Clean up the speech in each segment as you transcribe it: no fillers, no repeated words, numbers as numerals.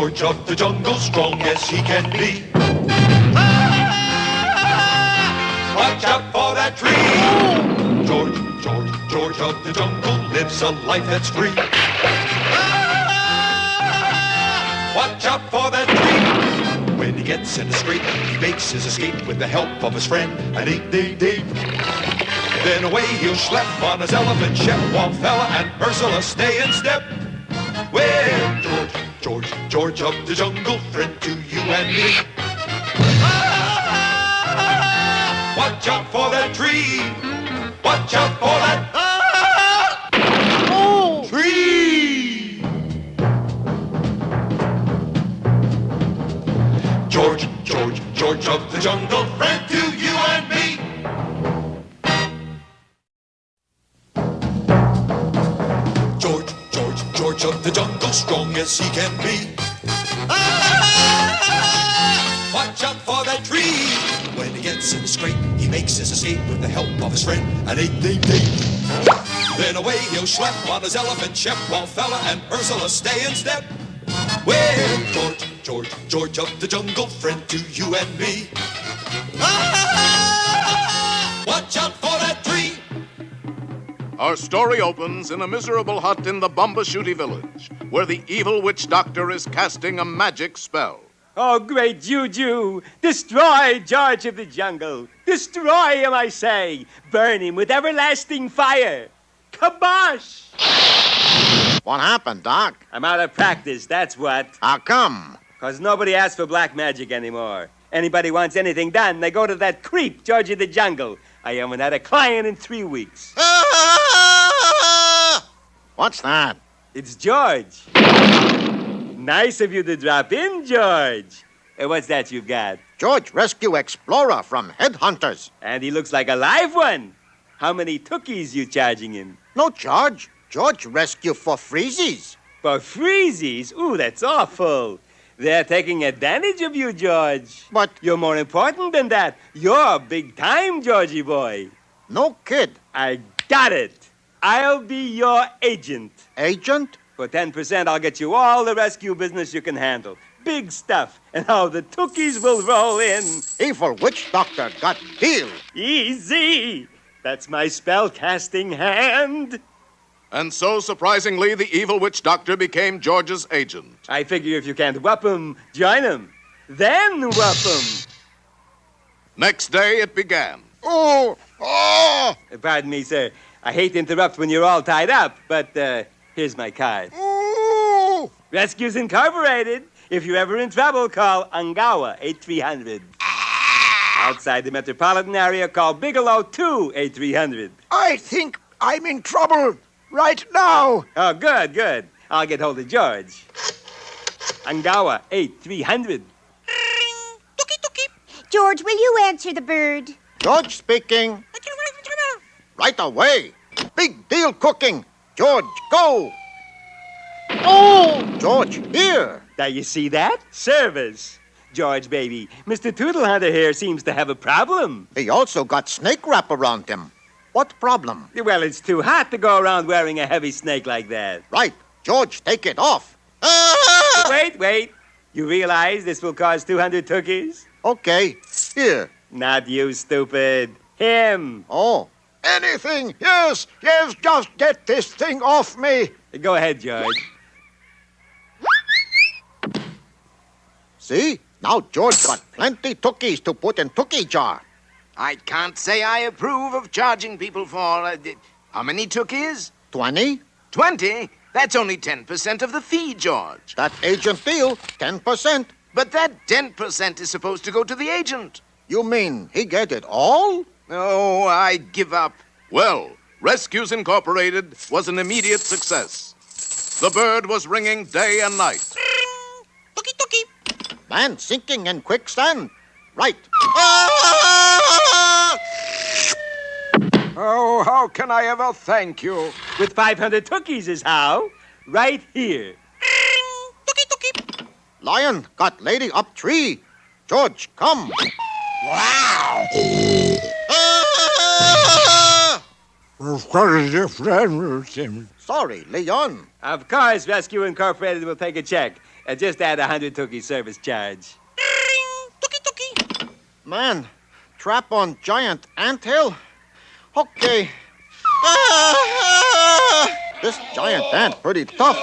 George of the jungle, strong as he can be. Watch out for that tree. George of the jungle lives a life that's free. Watch out for that tree. When he gets in a scrape, he makes his escape with the help of his friend, an 888. Then away he'll schlep on his elephant ship, while Fella and Ursula stay in step. Well, George of the jungle, friend to you and me. Watch out for that tree. Watch out for that tree. George of the jungle, friend to you and me. George of the jungle, strong as he can be. Watch out for that tree. When he gets in a scrape, he makes his escape with the help of his friend, an 888. Then away he'll schlep on his elephant ship, while Fella and Ursula stay in step. Well, George of the jungle, friend to you and me. Watch out for that tree. Our story opens in a miserable hut in the Bumbashooty village, where the evil witch doctor is casting a magic spell. Oh, great Juju, destroy George of the jungle. Destroy him, I say. Burn him with everlasting fire. Kabosh! What happened, Doc? I'm out of practice, that's what. How come? 'Cause nobody asks for black magic anymore. Anybody wants anything done, they go to that creep, George of the jungle. I haven't had a client in 3 weeks. What's that? It's George. Nice of you to drop in, George. What's that you got? George Rescue Explorer from Headhunters. And he looks like a live one. How many tookies you charging him? No charge. George Rescue for freezies. For freezies? Ooh, that's awful. They're taking advantage of you, George. But you're more important than that. You're big time, Georgie boy. No kid. I got it. I'll be your agent. Agent? For 10%, I'll get you all the rescue business you can handle. Big stuff. And how the tookies will roll in. Evil witch doctor got deal. Easy. That's my spell-casting hand. And so, surprisingly, the evil witch doctor became George's agent. I figure if you can't whup him, join him. Then whup him. Next day, it began. Oh! Pardon me, sir. I hate to interrupt when you're all tied up, but here's my card. Oh! Rescues Incorporated. If you're ever in trouble, call Angawa, 8300. Outside the metropolitan area, call Bigelow, 2-8300. I think I'm in trouble right now. Oh, good. I'll get hold of George. Angawa, 8300. George, will you answer the bird? George speaking. Right away. Big deal cooking. George, go. Oh! George, here. Now, you see that? Service. George, baby, Mr. Toodlehunter here seems to have a problem. He also got snake wrap around him. What problem? Well, it's too hot to go around wearing a heavy snake like that. Right. George, take it off. Wait. You realize this will cost 200 tookies? Okay. Here. Not you, stupid. Him. Oh. Anything. Yes, just get this thing off me. Go ahead, George. See? Now George got plenty tookies to put in tookie jar. I can't say I approve of charging people for... how many tookies? 20? 20? That's only 10% of the fee, George. That agent deal, 10%. But that 10% is supposed to go to the agent. You mean he get it all? Oh, I give up. Well, Rescues Incorporated was an immediate success. The bird was ringing day and night. Man sinking in quicksand. Right. Oh, how can I ever thank you? With 500 tookies is how. Right here. Lion got lady up tree. George, come. Wow! Sorry, Leon. Of course, Rescue Incorporated will take a check. Just add 100 Tookie service charge. Man, trap on giant anthill? Okay. This giant ant pretty tough.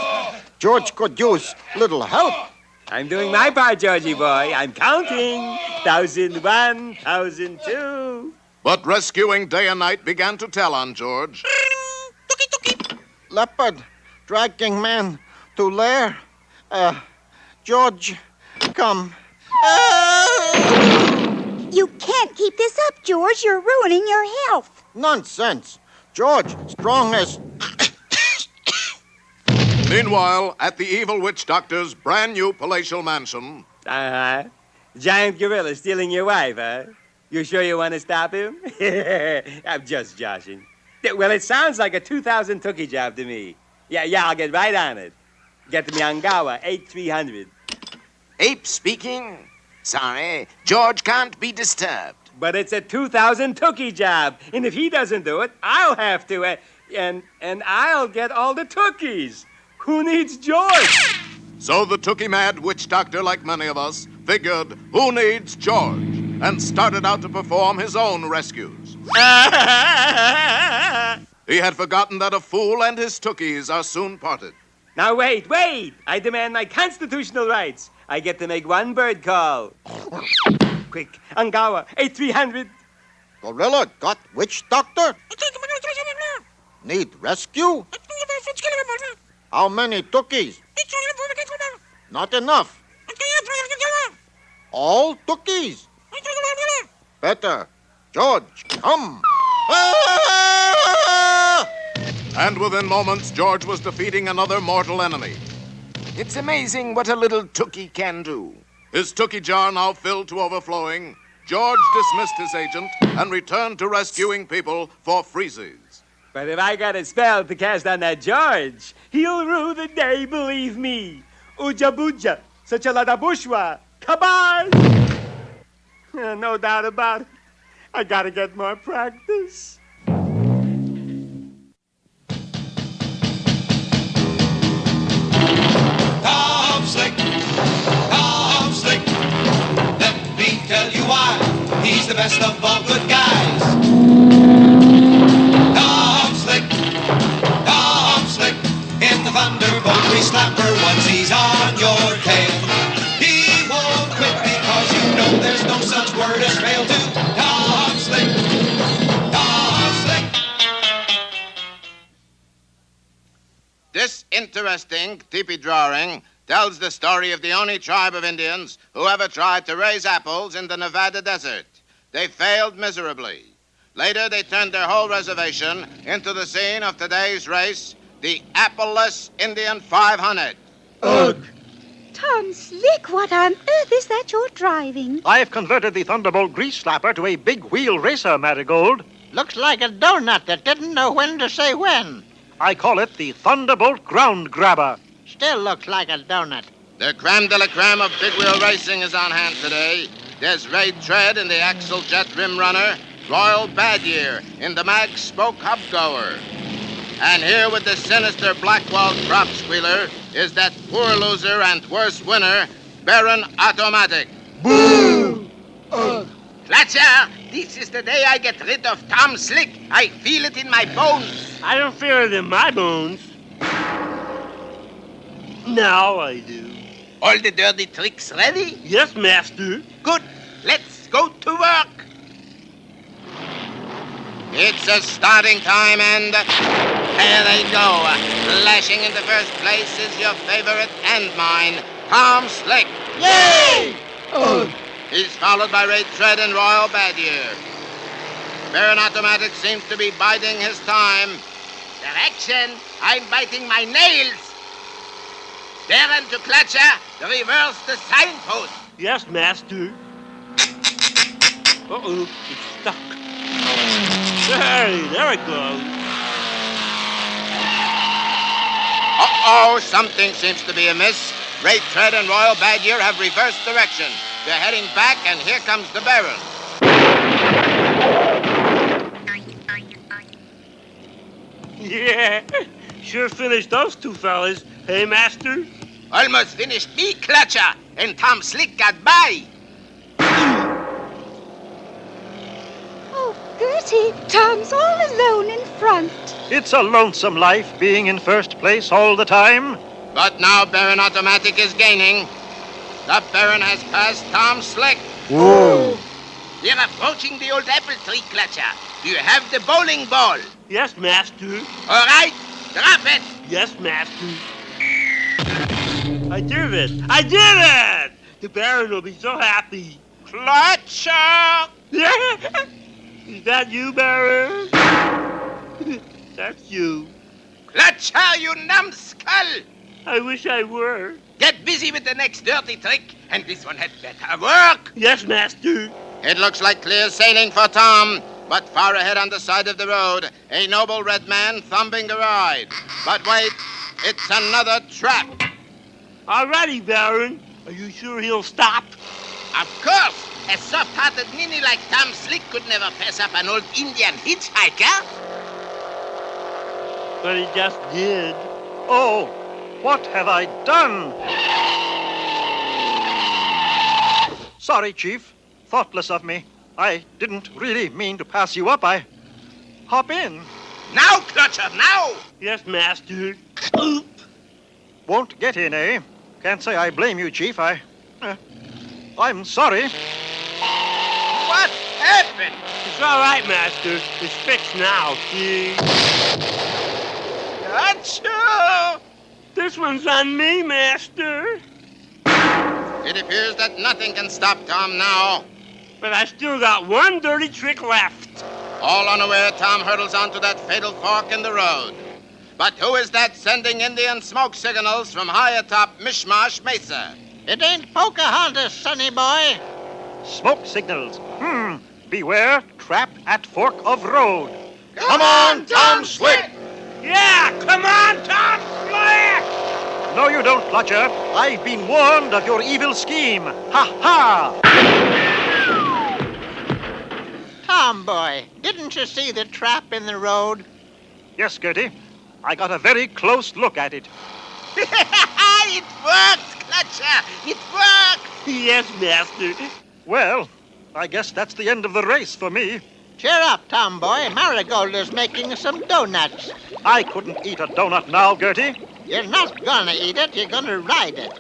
George could use little help. I'm doing my part, Georgie boy. I'm counting. 1,001, 1,002. But rescuing day and night began to tell on George. Leopard, dragging man to lair. George, come. You can't keep this up, George. You're ruining your health. Nonsense. George, strong as... Meanwhile, at the evil witch doctor's brand new palatial mansion. Uh-huh. Giant gorilla stealing your wife, huh? You sure you want to stop him? I'm just joshing. Well, it sounds like a 2,000 Tookie job to me. Yeah, I'll get right on it. Get to me Angawa, 8300. Ape speaking. Sorry, George can't be disturbed. But it's a 2,000 Tookie job, and if he doesn't do it, I'll have to, and I'll get all the Tookies. Who needs George? So the Tookie-mad witch doctor, like many of us, figured, who needs George? And started out to perform his own rescues. He had forgotten that a fool and his Tookies are soon parted. Now, wait. I demand my constitutional rights. I get to make one bird call. Quick, Angawa, 8300. Gorilla got witch doctor? Need rescue? How many Tookies? Not enough. All Tookies? Better. George, come. And within moments, George was defeating another mortal enemy. It's amazing what a little Tookie can do. His Tookie jar now filled to overflowing, George dismissed his agent and returned to rescuing people for freezes. But if I got a spell to cast on that George, he'll rue the day, believe me. Uja buja, such a lot of bourgeois. Kabal! No doubt about it. I gotta get more practice. Tom Slick, let me tell you why. He's the best of all good guys. Tom Slick, in the Thunderbolt Slapper. Once he's on your tail, he won't quit because you know there's no such word as fail to Tom Slick. This interesting teepee drawing tells the story of the only tribe of Indians who ever tried to raise apples in the Nevada desert. They failed miserably. Later, they turned their whole reservation into the scene of today's race, the Appleless Indian 500. Ugh. Tom Slick, what on earth is that you're driving? I've converted the Thunderbolt Grease Slapper to a big wheel racer, Marigold. Looks like a donut that didn't know when to say when. I call it the Thunderbolt Ground Grabber. Still looks like a donut. The creme de la creme of big wheel racing is on hand today. There's Ray Tread in the Axle Jet Rim Runner, Royal Badyear in the Mag Spoke Hubgoer. And here with the sinister Blackwall Crop Squealer is that poor loser and worst winner, Baron Otto Matic. Boo! Fletcher, this is the day I get rid of Tom Slick. I feel it in my bones. I don't feel it in my bones. Now I do. All the dirty tricks ready? Yes, master. Good. Let's go to work. It's a starting time, and here they go. Lashing into first place is your favorite and mine, Tom Slick. Yay! He's followed by Ray Tread and Royal Badyear. Baron Otto Matic seems to be biding his time. Direction, I'm biting my nails. Baron to Clutcher, reverse the signpost. Yes, master. Uh-oh, it's stuck. Hey, there it goes. Uh-oh, something seems to be amiss. Ray Tread and Royal Badyear have reversed direction. They're heading back, and here comes the Baron. Yeah, sure finished those two fellas. Hey, master? Almost finished me, Clutcher, and Tom Slick got by. Oh, Gertie, Tom's all alone in front. It's a lonesome life being in first place all the time. But now Baron Otto Matic is gaining. The Baron has passed Tom Slick. Whoa. They're approaching the old apple tree, Clutcher. Do you have the bowling ball? Yes, master. All right, drop it. Yes, master. I did it! I did it! The Baron will be so happy. Clutcher! Is that you, Baron? That's you. Clutcher, you numbskull! I wish I were. Get busy with the next dirty trick, and this one had better work. Yes, master. It looks like clear sailing for Tom. But far ahead on the side of the road, a noble red man thumping a ride. But wait, it's another trap. Alrighty, Baron. Are you sure he'll stop? Of course. A soft-hearted ninny like Tom Slick could never pass up an old Indian hitchhiker. But he just did. Oh, what have I done? Sorry, Chief. Thoughtless of me. I didn't really mean to pass you up. Hop in. Now, Clutcher, now! Yes, master. Oop. Won't get in, eh? Can't say I blame you, Chief. I'm sorry. What happened? It's all right, master. It's fixed now, see? Gotcha! This one's on me, master. It appears that nothing can stop Tom now. But I still got one dirty trick left. All unaware, Tom hurdles onto that fatal fork in the road. But who is that sending Indian smoke signals from high atop Mishmash Mesa? It ain't Pocahontas, sonny boy. Smoke signals. Beware, trap at fork of road. Come on, Tom Slick! Yeah, come on, Tom Slick! No, you don't, Clutcher. I've been warned of your evil scheme. Ha ha! Tom boy, didn't you see the trap in the road? Yes, Gertie. I got a very close look at it. It worked, Clutcher! It worked! Yes, master. Well, I guess that's the end of the race for me. Cheer up, Tom boy. Marigold is making some donuts. I couldn't eat a donut now, Gertie. You're not gonna eat it, you're gonna ride it.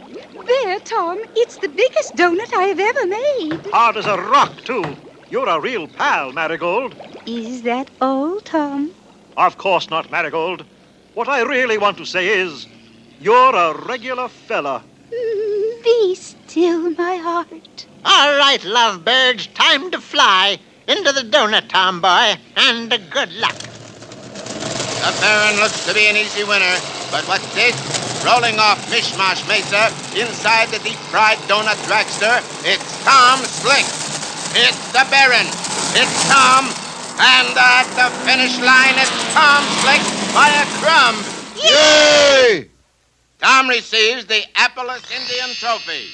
There, Tom, it's the biggest donut I've ever made. Hard as a rock, too. You're a real pal, Marigold. Is that all, Tom? Of course not, Marigold. What I really want to say is, you're a regular fella. Be still, my heart. All right, lovebirds, time to fly. Into the donut, Tom boy, and good luck. The Baron looks to be an easy winner. But what's this? Rolling off Mishmash Mesa, inside the deep-fried donut dragster, it's Tom Slick. It's the Baron. It's Tom. And at the finish line, it's Tom Slick by a crumb. Yay! Tom receives the Appalus Indian Trophy.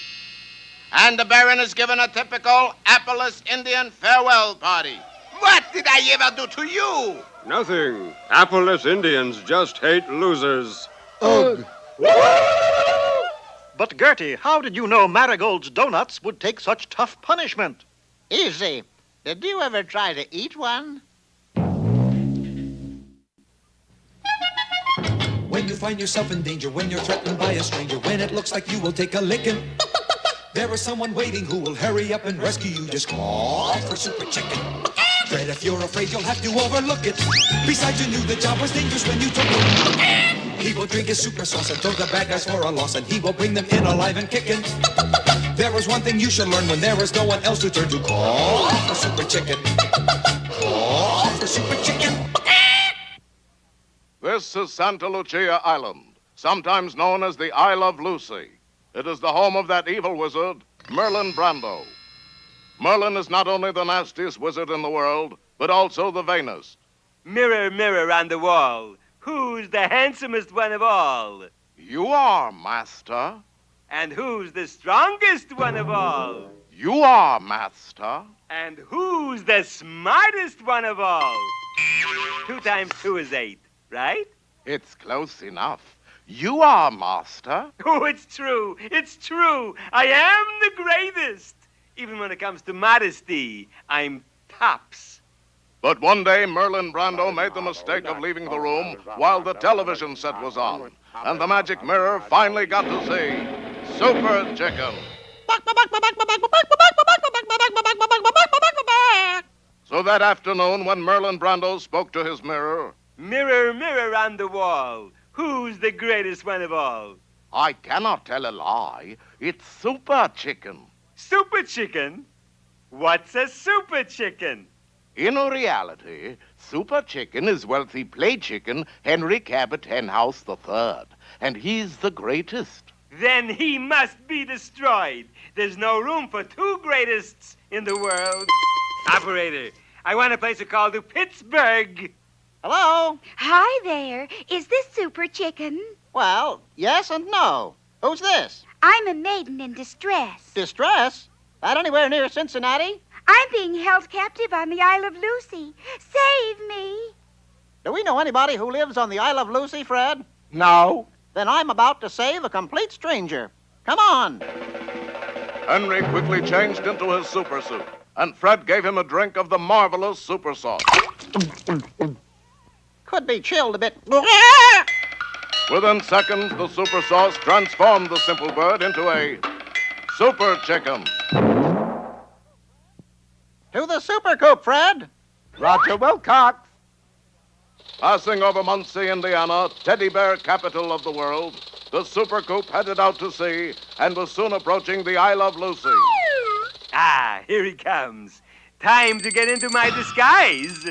And the Baron is given a typical Appalus Indian farewell party. What did I ever do to you? Nothing. Appalus Indians just hate losers. Ugh. But, Gertie, how did you know Marigold's donuts would take such tough punishment? Easy. Did you ever try to eat one? When you find yourself in danger, when you're threatened by a stranger, when it looks like you will take a licking, there is someone waiting who will hurry up and rescue you. Just call for Super Chicken. Fred, if you're afraid, you'll have to overlook it. Besides, you knew the job was dangerous when you took it. He will drink his super sauce and throw the bad guys for a loss, and he will bring them in alive and kicking. There is one thing you should learn when there is no one else to turn to. Call for Super Chicken. Call for Super Chicken. This is Santa Lucia Island, sometimes known as the Isle of Lucy. It is the home of that evil wizard, Merlin Brando. Merlin is not only the nastiest wizard in the world, but also the vainest. Mirror, mirror on the wall, who's the handsomest one of all? You are, master. And who's the strongest one of all? You are, master. And who's the smartest one of all? 2 times 2 is 8, right? It's close enough. You are, Master. Oh, it's true. It's true. I am the greatest. Even when it comes to modesty, I'm tops. But one day, Merlin Brando made the mistake of leaving the room while the television set was on. And the magic mirror finally got to see Super Chicken. So that afternoon, when Merlin Brando spoke to his mirror, Mirror, mirror on the wall, who's the greatest one of all? I cannot tell a lie. It's Super Chicken. Super Chicken? What's a Super Chicken? In reality, Super Chicken is wealthy play chicken Henry Cabot Henhouse III, and he's the greatest. Then he must be destroyed. There's no room for two greatests in the world. Operator, I want a place called to Pittsburgh. Hello? Hi there. Is this Super Chicken? Well, yes and no. Who's this? I'm a maiden in distress. Distress? That anywhere near Cincinnati? I'm being held captive on the Isle of Lucy. Save me. Do we know anybody who lives on the Isle of Lucy, Fred? No. Then I'm about to save a complete stranger. Come on. Henry quickly changed into his super suit, and Fred gave him a drink of the marvelous super sauce. Could be chilled a bit. Within seconds, the super sauce transformed the simple bird into a Super Chicken. To the super coop, Fred. Roger Wilcox. Passing over Muncie, Indiana, teddy bear capital of the world, the super coop headed out to sea and was soon approaching the Isle of Lucy. Ah, here he comes. Time to get into my disguise.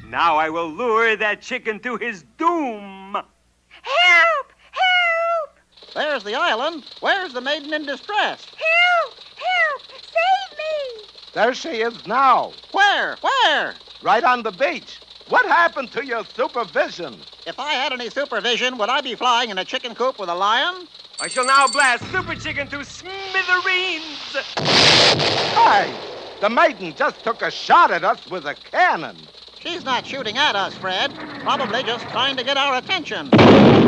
Now I will lure that chicken to his doom. Help! Help! There's the island. Where's the maiden in distress? Help! Help! Save me! There she is now. Where? Where? Right on the beach. What happened to your supervision? If I had any supervision, would I be flying in a chicken coop with a lion? I shall now blast Super Chicken to smithereens. Hey, the maiden just took a shot at us with a cannon. She's not shooting at us, Fred. Probably just trying to get our attention.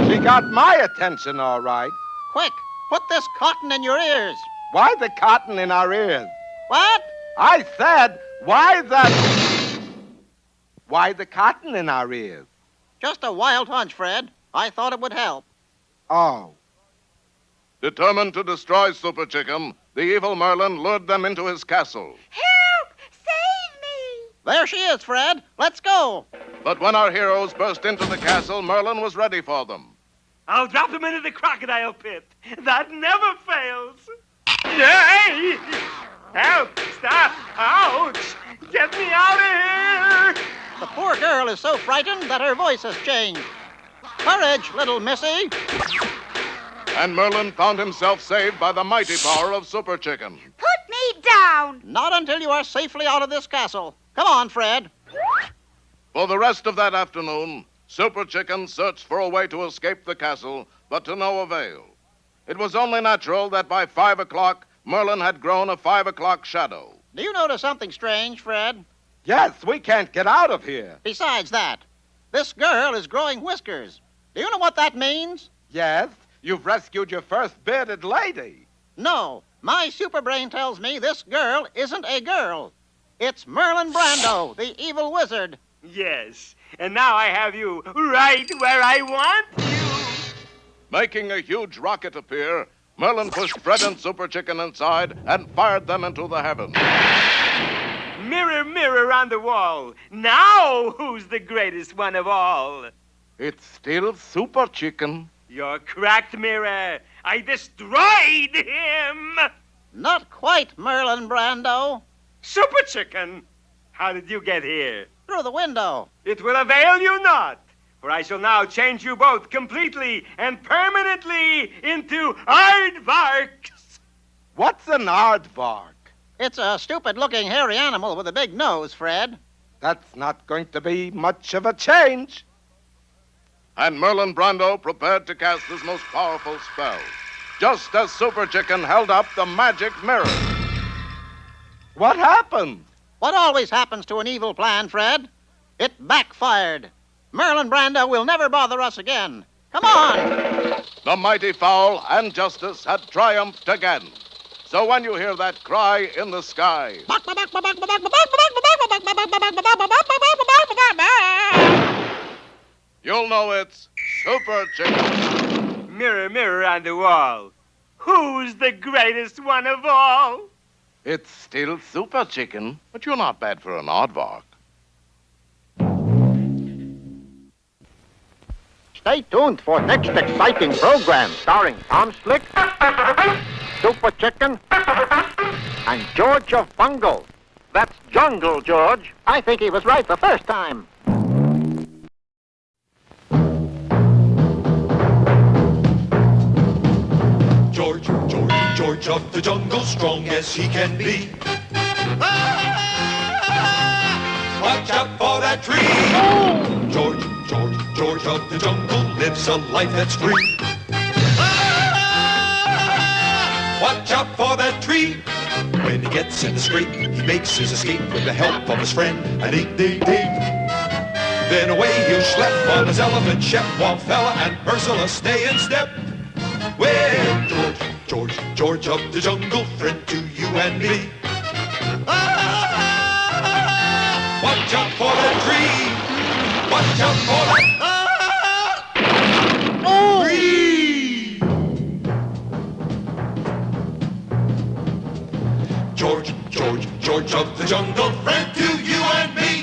She got my attention, all right. Quick, put this cotton in your ears. Why the cotton in our ears? What? I said, why the cotton in our ears? Just a wild hunch, Fred. I thought it would help. Oh. Determined to destroy Super Chicken, the evil Merlin lured them into his castle. Help! Save me! There she is, Fred. Let's go. But when our heroes burst into the castle, Merlin was ready for them. I'll drop them into the crocodile pit. That never fails. Yay! Help! Stop! Ouch! Get me out of here! The poor girl is so frightened that her voice has changed. Courage, little missy. And Merlin found himself saved by the mighty power of Super Chicken. Put me down! Not until you are safely out of this castle. Come on, Fred. For the rest of that afternoon, Super Chicken searched for a way to escape the castle, but to no avail. It was only natural that by 5 o'clock, Merlin had grown a 5 o'clock shadow. Do you notice something strange, Fred? Yes, we can't get out of here. Besides that, this girl is growing whiskers. Do you know what that means? Yes, you've rescued your first bearded lady. No, my super brain tells me this girl isn't a girl. It's Merlin Brando, the evil wizard. Yes, and now I have you right where I want you. Making a huge rocket appear, Merlin pushed Fred and Super Chicken inside and fired them into the heavens. Mirror, mirror on the wall, now who's the greatest one of all? It's still Super Chicken. You're cracked, mirror. I destroyed him. Not quite, Merlin Brando. Super Chicken, how did you get here? Through the window. It will avail you not, for I shall now change you both completely and permanently into aardvarks. What's an aardvark? It's a stupid-looking hairy animal with a big nose, Fred. That's not going to be much of a change. And Merlin Brando prepared to cast his most powerful spell, just as Super Chicken held up the magic mirror. What happened? What always happens to an evil plan, Fred? It backfired. Merlin Brando will never bother us again. Come on! The mighty fowl and justice had triumphed again. So when you hear that cry in the sky, you'll know it's Super Chicken. Mirror, mirror on the wall, who's the greatest one of all? It's still Super Chicken, but you're not bad for an aardvark. Stay tuned for next exciting program starring Tom Slick, Super Chicken, and George of Bungle. That's Jungle George. I think he was right the first time. George, George, George of the jungle, strong as he can be. Watch out for that tree! George, George, George of the jungle lives a life that's free. Watch out for that tree! When he gets in the scrape, he makes his escape with the help of his friend, an 8-day date. Then away he'll schlep on his elephant shep, while Fella and Ursula stay in step. Well, George, George, George of the jungle, friend to you and me. Watch out for that tree! Watch out for that tree! George, George, George of the jungle, friend to you and me.